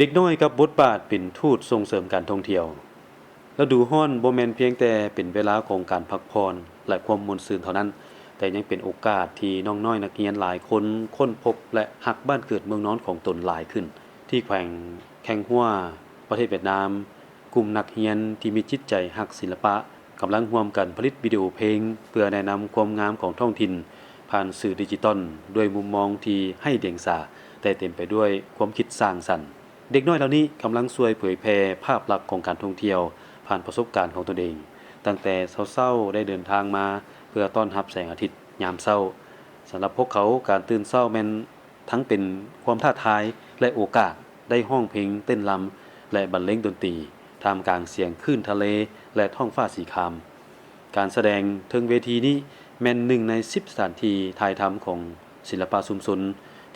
เด็กน้อยกับบทบาทเป็นทูตส่งเสริมการท่องเที่ยวฤดูร้อนบ่แม่นเพียงแต่เป็นเวลาของการพักผ่อนและความม่วนซื่นเท่านั้นแต่ยังเป็นโอกาสที่น้องน้อยนักเรียนหลายคนค้นพบและรักบ้านเกิดเมืองนอนของตนหลายขึ้นที่แขวงแคงฮัวประเทศเวียดนามกลุ่มนักเรียนที่มีจิตใจรักศิลปะกำลังร่วมกันผลิตวิดีโอเพลงเพื่อแนะนำความงามของท้องถิ่นผ่านสื่อดิจิตอลด้วยมุมมองที่ให้เดียงสาแต่เต็มไปด้วยความคิดสร้างสรรค์เด็กน้อยเหล่านี้กำลังช่วยเผยแพร่ภาพลักษณ์ของการท่องเที่ยวผ่านประสบการณ์ของตนเองตั้งแต่เช้าๆได้เดินทางมาเพื่อต้อนรับแสงอาทิตย์ยามเช้าสำหรับพวกเขาการตื่นเช้าแม้นทั้งเป็นความท้าทายและโอกาสได้ร้องเพลงเต้นรำและบรรเลงดนตรีท่ามกลางเสียงคลื่นทะเลและท้องฟ้าสีครามการแสดงเทิงเวทีนี้แม่นหนึ่งใน10สถานที่ถ่ายทำของศิลปะชุมชน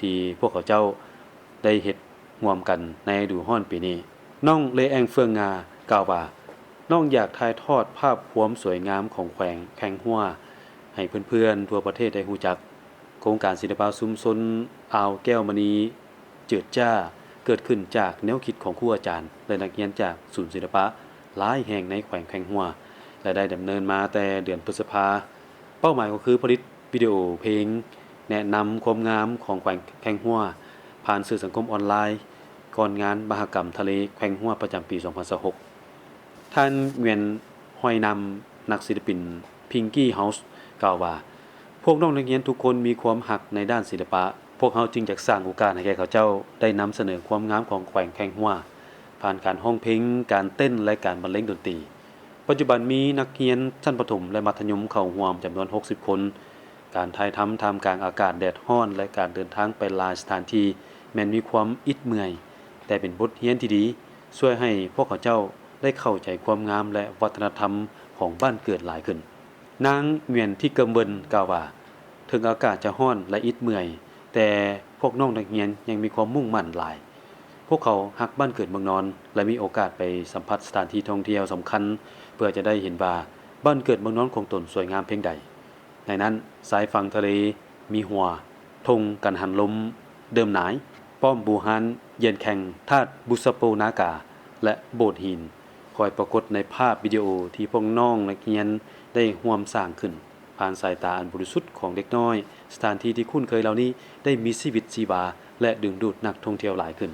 ที่พวกเขาเจ้าได้เฮ็ดร่วมกันในฤดูร้อนปีนี้น้องเลแองเฟืองงากล่าวว่าน้องอยากถ่ายทอดภาพความสวยงามของแขวงแคงฮัวให้เพื่อนๆทั่วประเทศได้รู้จักโครงการศิลปะชุมชนอ่าวแก้วมณีเจิดจ้าเกิดขึ้นจากแนวคิดของครูอาจารย์และนักเรียนจากศูนย์ศิลปะหลายแห่งในแขวงแคงฮัวและได้ดำเนินมาแต่เดือนพฤษภาเป้าหมายก็คือผลิตวิดีโอเพลงแนะนำความงามของแขวงแคงฮัวผ่านสื่อสังคมออนไลน์ก่อนงานมหกรรมทะเลแขวงฮัวประจำปี 2026 ท่านเวียนห้อยนำนักศิลปินพิงกี้เฮาส์กล่าวว่าพวกน้องนักเรียนทุกคนมีความหักในด้านศิลปะพวกเขาจึงอยากสร้างโอกาสให้แก่เขาเจ้าได้นำเสนอความงามของแขวงแคงฮัวผ่านการร้องเพลงการเต้นและการบรรเลงดนตรีปัจจุบันมีนักเรียนชั้นประถมและมัธยมเข้าร่วมจำนวน60คนการถ่ายทำท่ามกลางอากาศแดดร้อนและการเดินทางไปหลายสถานที่แม้นมีความอิดเมื่อยแต่เป็นบทเรียนที่ดีช่วยให้พวกเขาเจ้าได้เข้าใจความงามและวัฒนธรรมของบ้านเกิดหลายขึ้นนางเมียนที่เกิมเบินกล่าวว่าถึงอากาศจะร้อนและอิดเมื่อยแต่พวกน้องนักเรียนยังมีความมุ่งมั่นหลายพวกเขารักบ้านเกิดเมืองนอนและมีโอกาสไปสัมผัสสถานที่ท่องเที่ยวสำคัญเพื่อจะได้เห็นว่าบ้านเกิดเมืองนอนของตนสวยงามเพียงใดในนั้นสายฝั่งทะเลมีหัวธงกันหันลมเดิมหนายป้อมบูฮานเย็นแข่งธาตุบุษโปนากาและโบสถ์หินคอยปรากฏในภาพวิดีโอที่พวกน้องนักเรียนได้ร่วมสร้างขึ้นผ่านสายตาอันบริสุทธิ์ของเด็กน้อยสถานที่ที่คุ้นเคยเหล่านี้ได้มีชีวิตชีวาและดึงดูดนักท่องเที่ยวหลายขึ้น